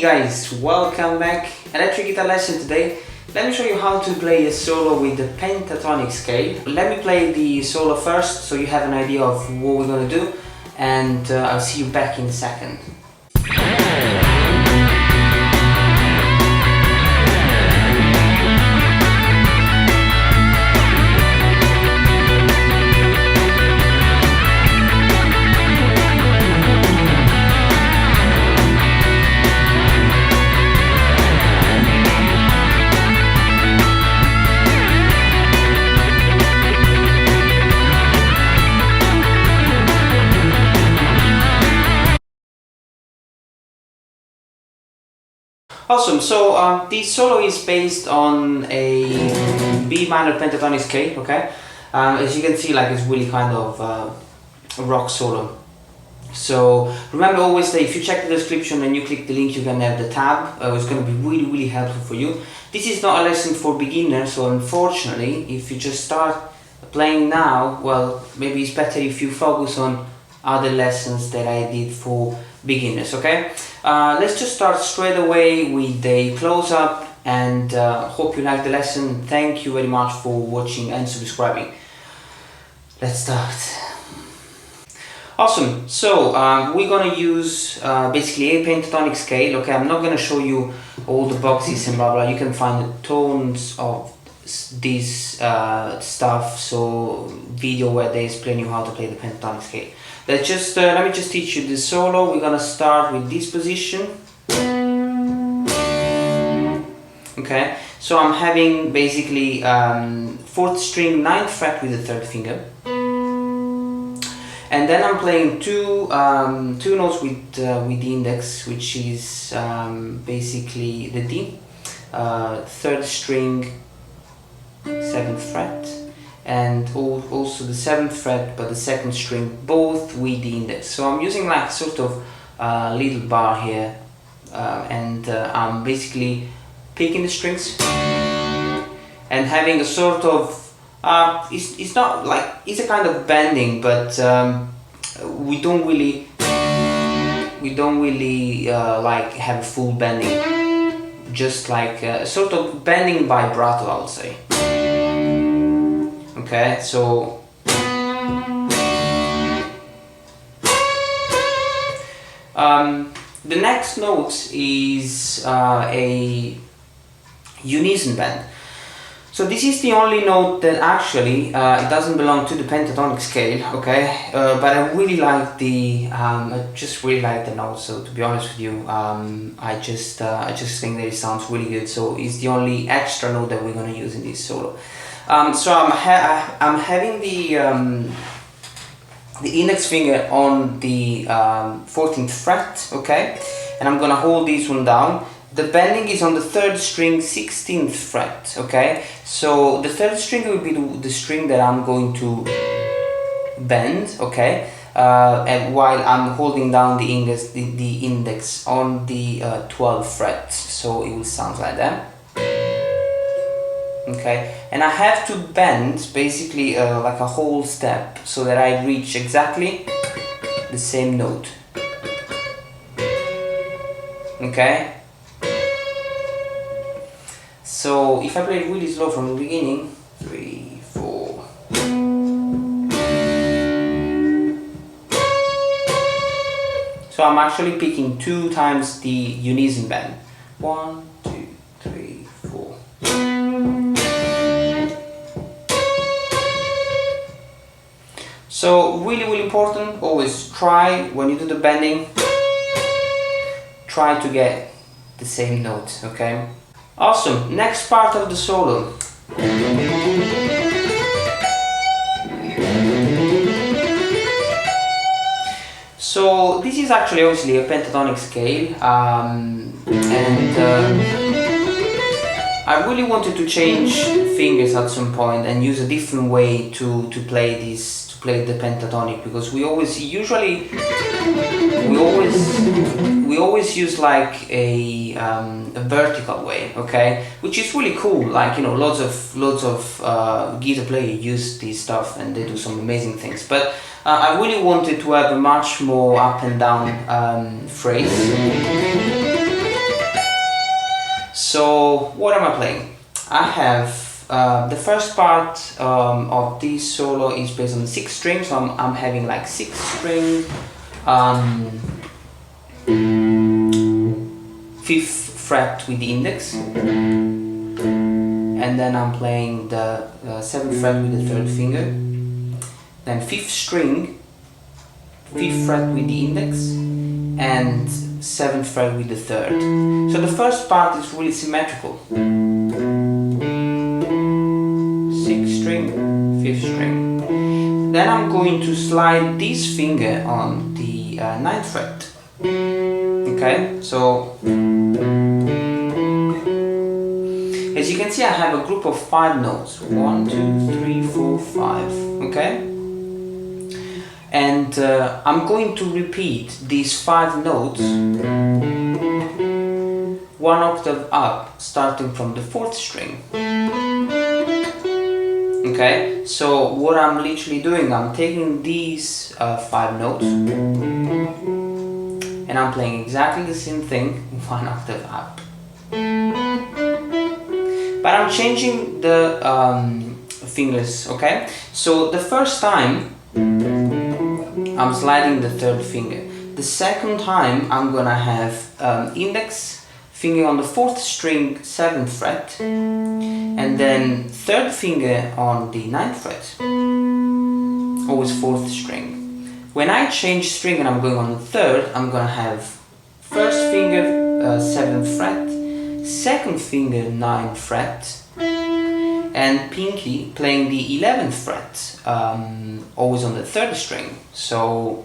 guys, welcome back. Electric guitar lesson today. Let me show you how to play a solo with the pentatonic scale. Let me play the solo first so you have an idea of what we're gonna do, and I'll see you back in a second. Awesome, so this solo is based on a B minor pentatonic scale, okay? As you can see, like, it's really kind of a rock solo. So remember always that if you check the description and you click the link, you can have the tab. It's going to be really helpful for you. This is not a lesson for beginners, so unfortunately, if you just start playing now, well, maybe it's better if you focus on other lessons that I did for beginners, okay? Let's just start straight away with a close-up, and hope you like the lesson. Thank you very much for watching and subscribing. Let's start. Awesome, so we're gonna use basically a pentatonic scale, okay? I'm not gonna show you all the boxes and blah blah. You can find tons of this stuff, so video where they explain you how to play the pentatonic scale. Let me just teach you the solo. We're gonna start with this position. Okay, so I'm having basically 4th string 9th fret with the 3rd finger, and then I'm playing two notes with the index, which is basically the D, 3rd string 7th fret, and also the 7th fret but the 2nd string, both with the index. So I'm using like sort of little bar here, and I'm basically picking the strings and having a sort of it's not like, it's a kind of bending, but we don't really like have a full bending, just like a sort of bending vibrato, I would say. Okay, so the next note is a unison bend. So this is the only note that actually it doesn't belong to the pentatonic scale, okay? But I really like the I just really like the note. So to be honest with you, I just think that it sounds really good. So it's the only extra note that we're gonna use in this solo. So I'm having the index finger on the 14th fret, okay, and I'm gonna hold this one down. The bending is on the 3rd string 16th fret, okay. So the 3rd string will be the string that I'm going to bend, okay, and while I'm holding down the index on the 12th fret, so it will sound like that. Okay, and I have to bend basically like a whole step so that I reach exactly the same note. Okay, so if I play it really slow from the beginning, 3, 4. So I'm actually picking 2 times the unison bend. 1, 2, 3, 4. So really important, always try, when you do the bending, try to get the same note, okay? Awesome, next part of the solo. So this is actually obviously a pentatonic scale, and I really wanted to change fingers at some point and use a different way to play this, to play the pentatonic, because we always use like a vertical way, okay, which is really cool. Like, you know, lots of guitar players use this stuff and they do some amazing things. But I really wanted to have a much more up and down phrase. So what am I playing? I have the first part of this solo is based on the 6th string, so I'm having like 6th string, 5th fret with the index, and then I'm playing the 7th fret with the 3rd finger, then 5th string, 5th fret with the index, and 7th fret with the 3rd. So the first part is really symmetrical. 6th string, 5th string. Then I'm going to slide this finger on the 9th fret. Okay, so as you can see, I have a group of 5 notes. 1, 2, 3, 4, 5. Okay? And I'm going to repeat these 5 notes 1 octave up, starting from the 4th string. Okay? So what I'm literally doing, I'm taking these 5 notes and I'm playing exactly the same thing 1 octave up. But I'm changing the fingers, okay? So the first time I'm sliding the 3rd finger. The second time I'm gonna have index finger on the 4th string, 7th fret, and then 3rd finger on the 9th fret, always 4th string. When I change string and I'm going on the 3rd, I'm gonna have 1st finger 7th fret, 2nd finger 9th fret, and pinky playing the 11th fret, always on the 3rd string. So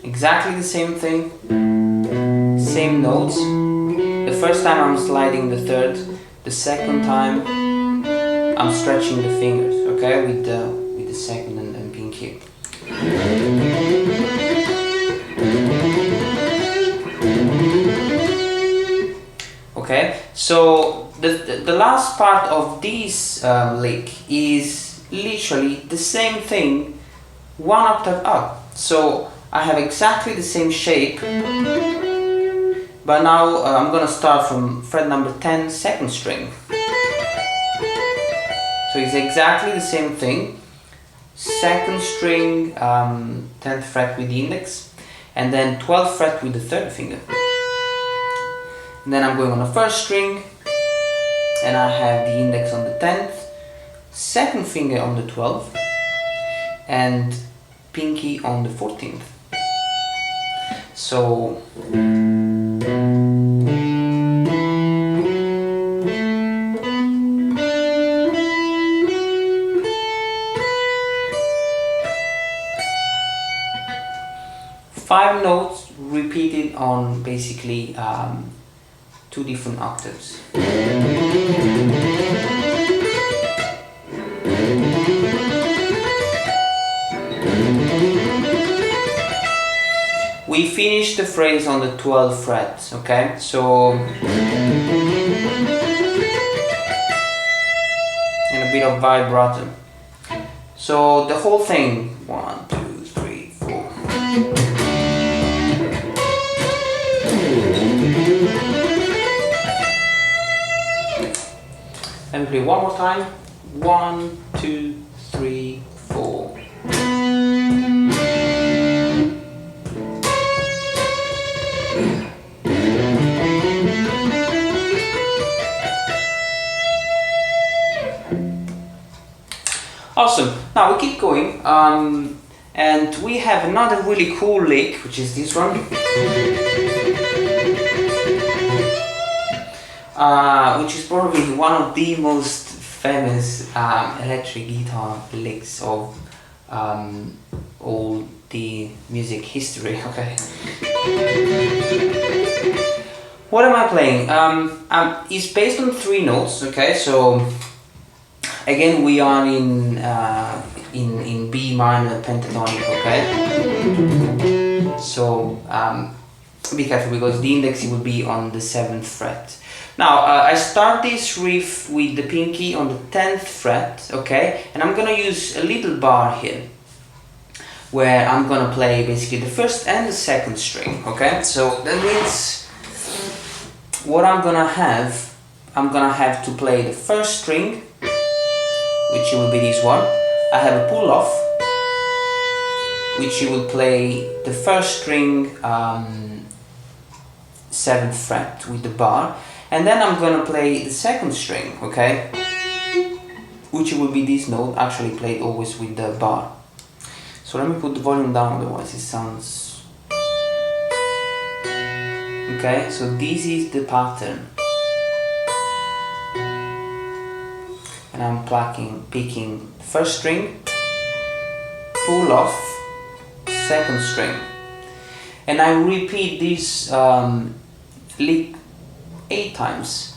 exactly the same thing, same notes. The first time I'm sliding the 3rd, the second time I'm stretching the fingers, okay, with the 2nd and pinky. Okay, so the last part of this lick is literally the same thing 1 octave up. So I have exactly the same shape, but now I'm gonna start from fret number 10, 2nd string. So it's exactly the same thing, 2nd string, 10th fret with the index, and then 12th fret with the 3rd finger. And then I'm going on the 1st string, and I have the index on the 10th, 2nd finger on the 12th, and pinky on the 14th. So five notes repeated on basically 2 different octaves. We finish the phrase on the 12th fret, okay? So and a bit of vibrato. So the whole thing, 1, 2, 3, 4. Let me play one more time. 1, 2, 3, 4. Awesome. Now we keep going, and we have another really cool lick, which is this one, which is probably one of the most famous electric guitar licks of all the music history. Okay. What am I playing? It's based on 3 notes. Okay, so. Again, we are in B minor pentatonic, okay? So be careful because the index will be on the 7th fret. Now I start this riff with the pinky on the 10th fret, okay? And I'm gonna use a little bar here. where I'm gonna play basically the first and the second string, okay? So that means what I'm gonna have to play the first string, which will be this one. I have a pull off, which you will play the first string 7th fret with the bar, and then I'm gonna play the second string, okay, which will be this note, actually played always with the bar. So let me put the volume down, otherwise it sounds... Okay, so this is the pattern, and I'm picking first string, pull off, second string, and I repeat this lick 8 times.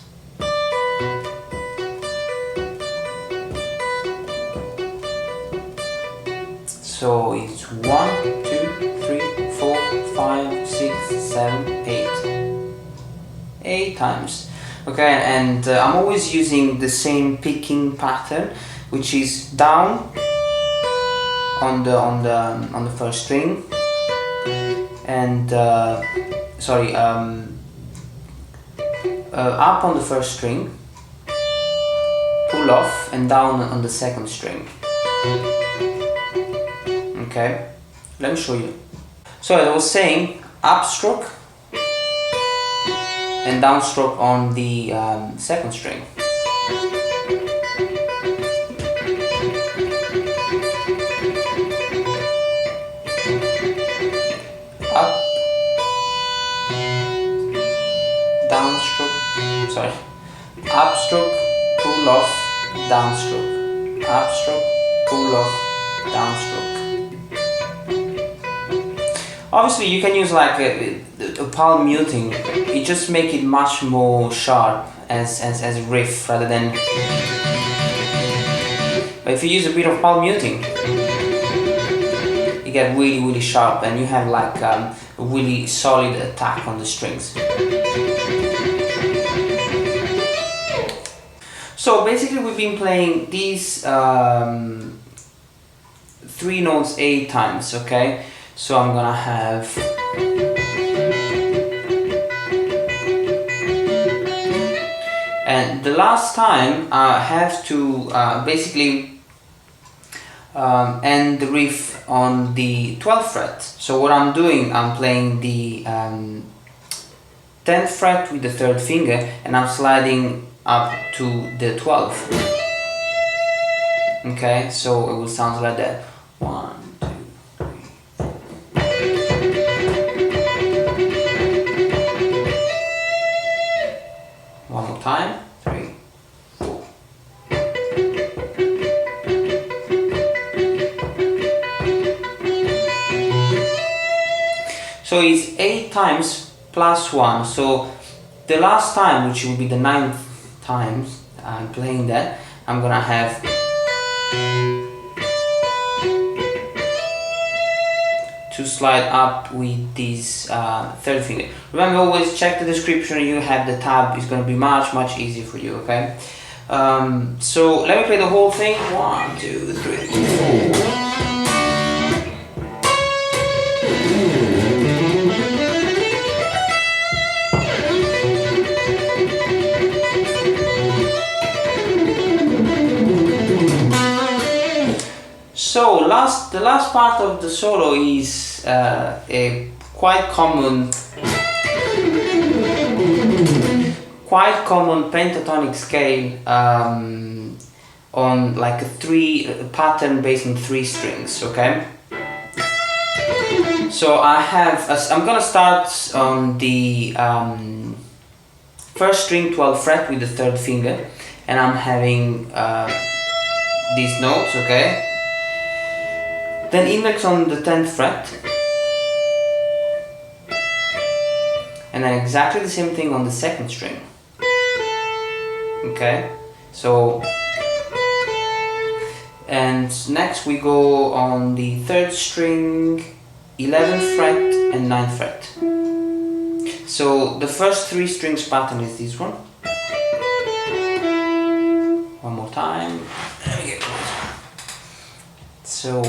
So it's 1, 2, 3, 4, 5, 6, 7, 8. 8 times. Okay, and I'm always using the same picking pattern, which is down on the first string, and up on the first string, pull off, and down on the second string. Okay, let me show you. So as I was saying, upstroke and downstroke on the second string. Up, downstroke, sorry, upstroke, pull off, downstroke, upstroke, pull off, downstroke. Obviously you can use like a palm muting, it just make it much more sharp as a riff rather than... But if you use a bit of palm muting, you get really sharp and you have like a really solid attack on the strings. So basically we've been playing these 3 notes 8 times, okay? So I'm gonna have and the last time I have to basically end the riff on the 12th fret. So what I'm doing, I'm playing the 10th fret with the 3rd finger and I'm sliding up to the 12th. Okay, so it will sound like that. 1, 2, 3, 4. One more time. 3, 4. So it's 8 times plus 1. So the last time, which will be the 9th time I'm playing that, I'm gonna have to slide up with this 3rd finger. Remember, always check the description, you have the tab, it's going to be much easier for you, okay? So let me play the whole thing. 1, 2, 3, 4. So the last part of the solo is a quite common pentatonic scale on like a pattern based on 3 strings, okay? So I'm gonna start on the 1st string 12th fret with the 3rd finger, and I'm having these notes, okay? Then index on the 10th fret, and then exactly the same thing on the 2nd string. Okay, so and next we go on the 3rd string, 11th fret and 9th fret. So the first 3 strings pattern is this one. One more time. Let me get closer. So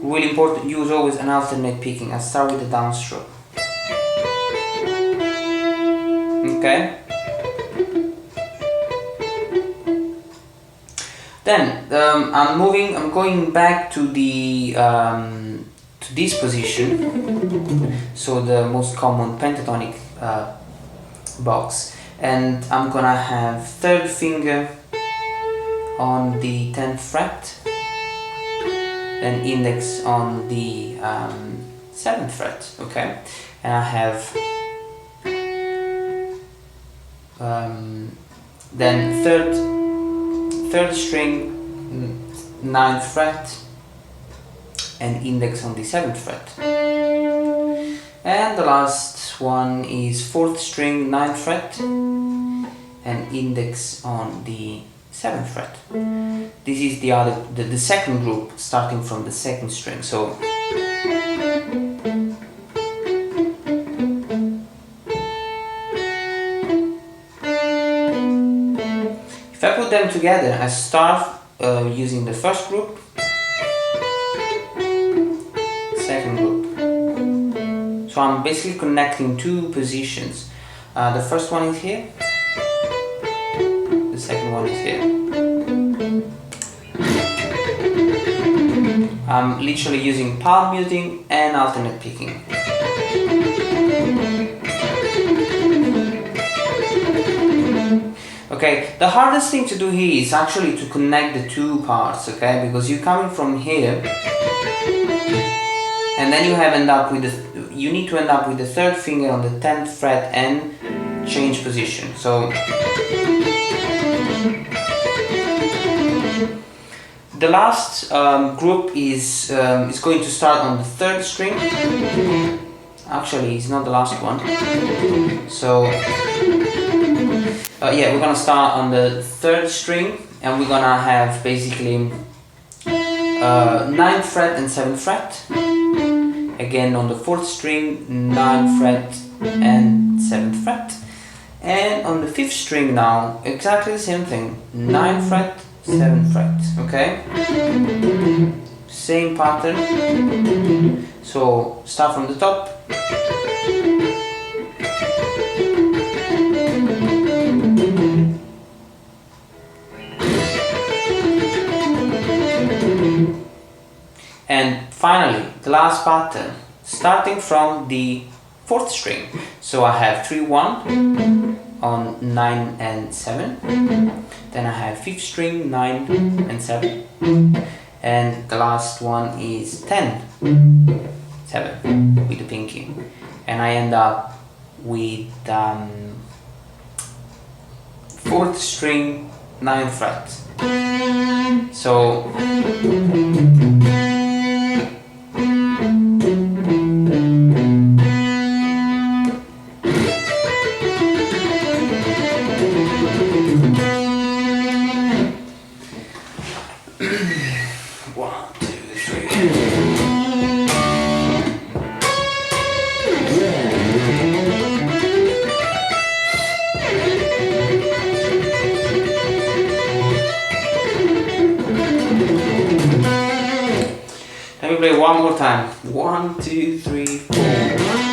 really important, use always an alternate picking. I start with the downstroke. Okay. Then I'm going back to the to this position, so the most common pentatonic box, and I'm gonna have third finger on the 10th fret, then index on the 7th fret, okay, and I have then third string, 9th fret, and index on the 7th fret. And the last one is 4th string, 9th fret, and index on the 7th fret. This is the second group, starting from the 2nd string. So if I put them together, I start using the first group, second group. So I'm basically connecting two positions. The first one is here, the second one is here. I'm literally using palm muting and alternate picking. Okay, the hardest thing to do here is actually to connect the two parts, okay, because you're coming from here, and then you need to end up with the third finger on the 10th fret and change position. So the last group is going to start on the 3rd string. Actually, it's not the last one. So yeah, we're gonna start on the 3rd string, and we're gonna have basically 9th fret and 7th fret. Again on the 4th string, 9th fret and 7th fret. And on the 5th string now, exactly the same thing, 9th fret, 7th fret, okay? Same pattern. So start from the top. And finally, the last pattern, starting from the 4th string. So I have 3-1 on 9 and 7. Then I have 5th string, 9 and 7. And the last one is 10, 7 with the pinky. And I end up with 4th string, 9th fret. So let me play one more time. 1, 2, 3, 4.